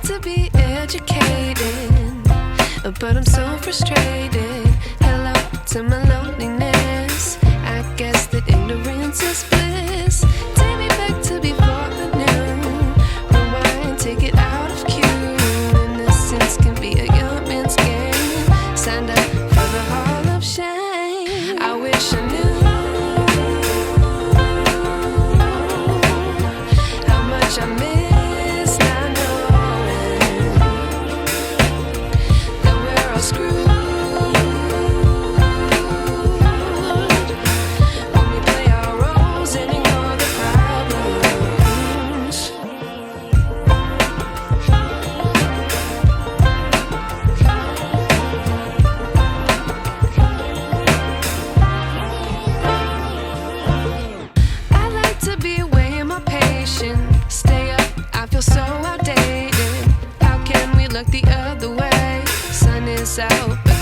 to be educated, but I'm so frustrated. Hello to my loneliness. I guess that ignorance is bliss. Take me back to before the noon. Rewind, take it out of cue. Innocence can be a young man's game. Signed up for the hall of shame. I wish I knew how much I miss not knowing that we're all screwed. Stay up, I feel so outdated. How can we look the other way? Sun is out.